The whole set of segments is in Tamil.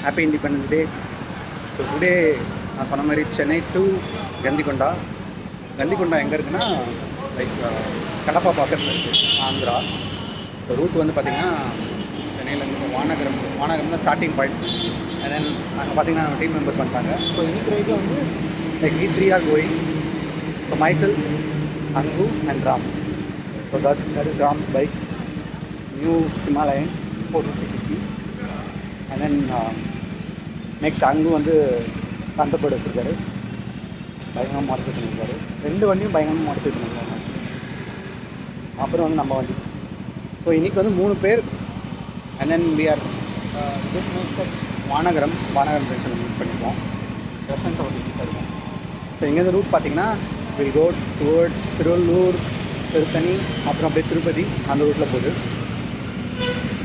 Happy independence day. So today நான் சொன்ன மாதிரி சென்னை டு கந்திகொண்டா. கந்திகொண்டா எங்கே இருக்குன்னா லைக் கடப்பா பக்கத்தில் இருக்குது, ஆந்திரா. ஸோ ரூட் வந்து பார்த்திங்கன்னா சென்னையிலேருந்து வானகரம் தான் ஸ்டார்டிங் பாயிண்ட். அண்ட் தென் அங்கே பார்த்திங்கன்னா நம்ம டீம் மெம்பர்ஸ் பண்ணிட்டாங்க. ஸோ இன்னைக்கு ரைட்டில் வந்து like we 3 are going. So myself, Angu and Ram. So that is Ram's bike, new Himalayan 450cc. And then next Angu வந்து தண்டபேர்டு வச்சுருக்காரு, பயங்கரமாக மாடிஃபை பண்ணியிருக்காரு. 2 வண்டியும் பயங்கரமாக மாடிஃபை பண்ணியிருக்காங்க. அப்புறம் வந்து நம்ம வண்டி. ஸோ இன்றைக்கி வந்து 3 பேர். And then we are this most of Vanagaram junction meet பண்ணிப்போம். ரெஃபரன்ஸை வந்து மீட் பண்ணுவோம். ஸோ இங்கேருந்து ரூட் பார்த்திங்கன்னா will go towards Tiruvallur, Tiruttani, அப்புறம் அப்படியே திருப்பதி, அந்த ரூட்டில் போகுது.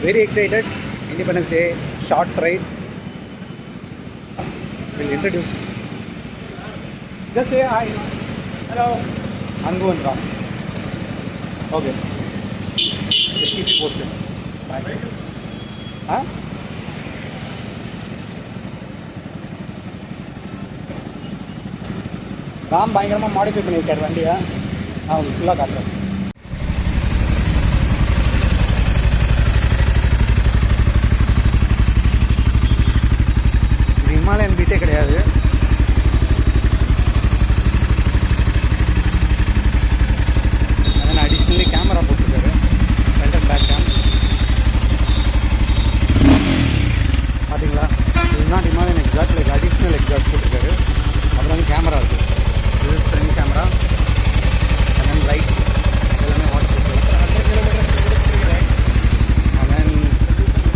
Very excited. Independence day short right. Will introduce. Just say hi. Hello. அங்கு வந்துடும். Okay, just keep it posted. Bye. Ram பயங்கரமாக மாடிஃபை பண்ணியிருக்காரு வண்டியை. நான் உங்களுக்கு ஃபுல்லாக காட்டுறேன். இது ஹிமாலயன் பீட்டே கிடையாது. அதனால் அடிஷ்னலி கேமரா போட்டிருக்காரு, ஃப்ரண்ட் அண்ட் பேக் கேம். பார்த்தீங்களா, இதுதான் Himalayan exhaust. Like additional exhaust போட்டிருக்காரு. அப்புறம் வந்து கேமரா இருக்குது, இது front camera. And then lights எல்லாமே வாட்ச் பண்ணுறது. அண்ட் தென்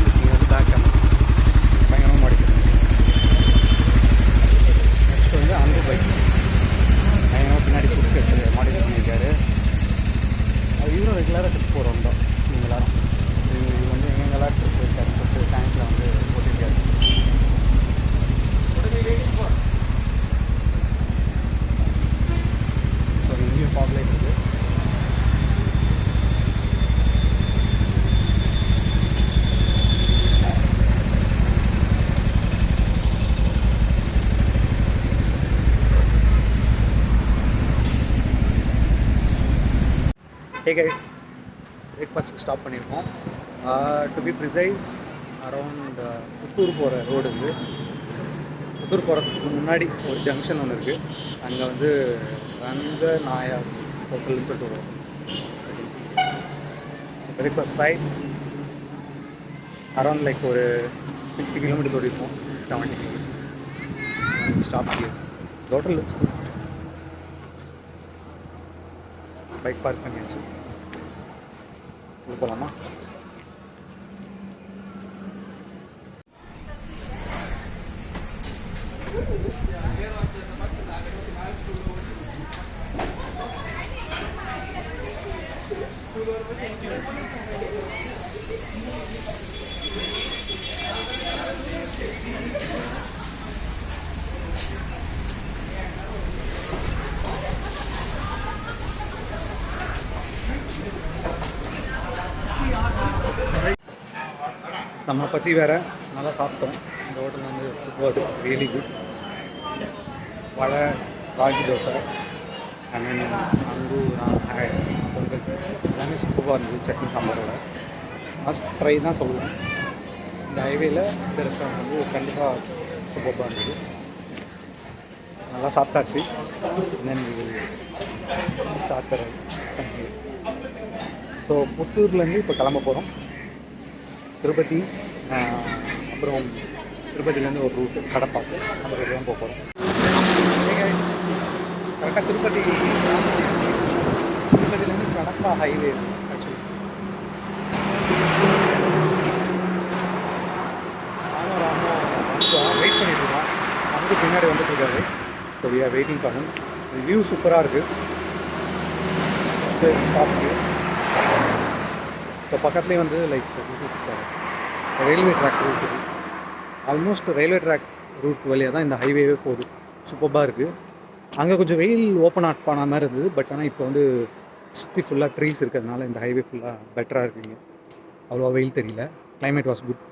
இது வந்து பேக் கேமரா பயங்கரமாக மாடிஃபை. நெக்ஸ்ட் வந்து அந்த பைக் பயங்கரமாக பின்னாடி சூட்கேஸ் மாடிஃபை பண்ணியிருக்காரு. அது இவரும் ரெகுலராக ட்ரிப் போகிறோம் தான். நீங்கள் எல்லாரும் இது வந்து எங்கெங்கெல்லாம் ட்ரிப் போயிருக்காருன்னு சொல்லிட்டு டேங்க்கில் வந்து போட்டிருக்காரு. பாப்லைட் இருக்குது. ஹே கைஸ், பிரேக்ஃபாஸ்ட்டுக்கு ஸ்டாப் பண்ணியிருக்கோம். To be precise around Puttur போகிற ரோடு இது. புத்தூர் போகிறதுக்கு முன்னாடி ஒரு ஜங்ஷன் ஒன்று இருக்குது. அங்கே வந்து ரங்க நாயாஸ் ஹோட்டல்னு சொல்லிட்டு வரும். பிரேக்ஃபாஸ்ட் ரைட் அரௌண்ட் லைக் ஒரு 60 கிலோமீட்டர் ஓடிருக்கும், 70 kilometre. Stop here. Hotel looks good. Bike park பண்ணியாச்சு. போகலாமா? நம்ம பசி வேறு, நல்லா சாப்பிட்டோம். இந்த ஹோட்டல் வந்து food was really good. Vada, ragi dosa, and then அங்கு பொங்கல் எல்லாமே சூப்பராக இருந்தது. சட்னி சாம்பாரோட மஸ்ட் ட்ரை தான் சொல்லுவேன். இந்த ஹைவேயில் இந்த ரெஸ்டாரண்ட் வந்து கண்டிப்பாக சூப்பராக இருந்தது. நல்லா சாப்பிட்டாச்சு. தென் ஸ்டார்ட் தர. ஸோ புத்தூர்லேருந்து இப்போ கிளம்ப போகிறோம். திருப்பதி, அப்புறம் திருப்பதியிலேருந்து ஒரு ரூட்டு கடப்பாக்கு, அந்த ரூட்டு தான் போக போகிறோம். கரெக்டாக திருப்பதியிலேருந்து கடப்பா ஹைவே ஆக்சுவலி. வெயிட் பண்ணிட்டு இருக்கோம். வந்து பின்னாடி வந்துட்டு இருக்காரு. So we are waiting for him. View சூப்பராக இருக்குது. சரி, ஸ்டாப் வியூ. ஸோ பக்கத்துலேயே வந்து like this is railway track route. இது ஆல்மோஸ்ட் ரயில்வே ட்ராக் ரூட் வழியாக தான் இந்த ஹைவேவே போகுது. சூப்பராக இருக்குது. அங்கே கொஞ்சம் வெயில் ஓப்பன் அப் பண்ண மாதிரி இருந்தது. பட் ஆனால் இப்போ வந்து சுற்றி ஃபுல்லாக ட்ரீஸ் இருக்கிறதுனால இந்த ஹைவே ஃபுல்லாக பெட்டராக இருக்குங்க. அவ்வளோவா வெயில் தெரியல. Climate was good.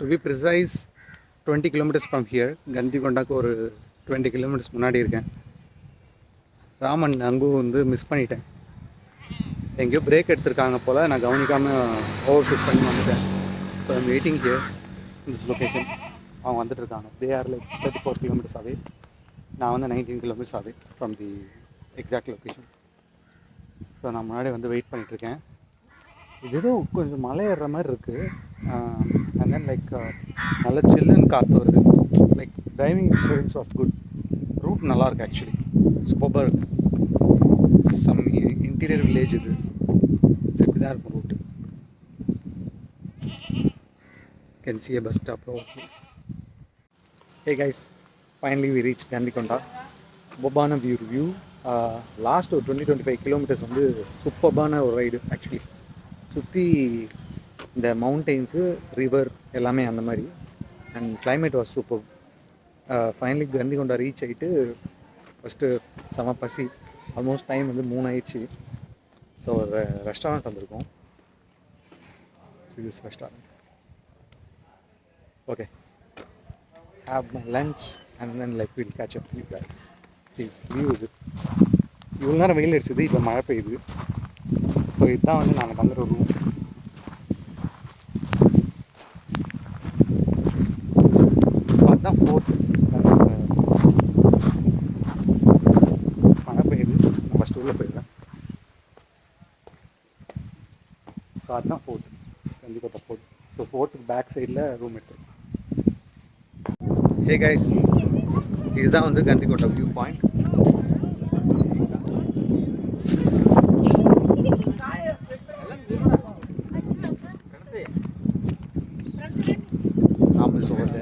To be precise 20 kilometres from here. கந்திகொண்டாக்கு ஒரு 20 கிலோமீட்டர்ஸ் முன்னாடி இருக்கேன். ராமன் அங்கும் வந்து மிஸ் பண்ணிட்டேன். எங்கேயோ பிரேக் எடுத்திருக்காங்க போல், நான் கவனிக்காமல் ஓவர் ஷூட் பண்ணி வந்துட்டேன். So I'm waiting here in this location. அவங்க வந்துட்டு இருக்காங்க. தே ஆர் லைக் 34 கிலோமீட்டர்ஸ் ஆவே. நான் வந்து 19 கிலோமீட்டர்ஸ் ஆவே from the exact location. So நான் முன்னாடி வந்து வெயிட் பண்ணிகிட்ருக்கேன். இது ஏதோ கொஞ்சம் மலை ஏறுற மாதிரி இருக்குது. அண்ட் தென் லைக் நல்ல சில்லுன்னு காற்று வருது. Like driving experience was good. Route நல்லாயிருக்கு ஆக்சுவலி, சூப்பராக இருக்குது. சம் இன்டீரியர் வில்லேஜ் இது. இப்படி தான் இருக்கும் route. Can see a bus stop over here. Hey guys, finally we reached Gandikonda. சூப்பர்பான வியூ. லாஸ்ட் ஒரு 20-25 கிலோமீட்டர்ஸ் வந்து சூப்பர்பான ஒரு ரைடு ஆக்சுவலி. சுற்றி இந்த மவுண்டெயின்ஸு, ரிவர் எல்லாமே அந்த மாதிரி. And climate was super. Finally Gandikonda reach ஆகிட்டு ஃபஸ்ட்டு செம பசி. ஆல்மோஸ்ட் டைம் வந்து 3 ஆயிடுச்சு. ஸோ ஒரு ரெஸ்டாரண்ட் வந்திருக்கோம். This restaurant. Okay, have my lunch and then like we'll catch up with you guys. See, view இது இவ்வளோ நேரம் வெயில் அடிச்சது, இப்போ மழை பெய்யுது. ஸோ இதுதான் வந்து நாங்கள் தங்குற ரூம். அதுதான் ஃபோர்ட். மழை பெய்யுது, நான் ஃபஸ்ட் உள்ளே போயிடுவேன். ஸோ அதுதான் ஃபோர்ட், கண்டிப்பாக ஃபோர்ட். ஸோ ஃபோர்ட்டுக்கு பேக் சைடில் ரூம் எடுத்துருக்கோம். ஹே கைஸ், இதுதான் வந்து கந்திகொண்டா வியூ பாயிண்ட். நாம சொல்றது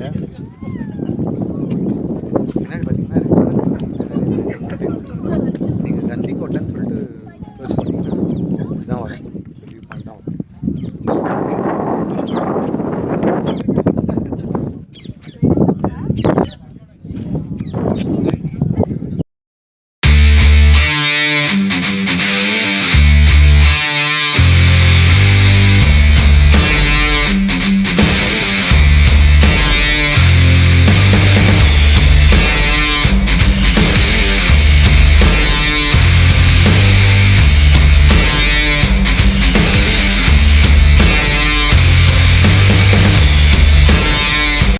என்னன்னு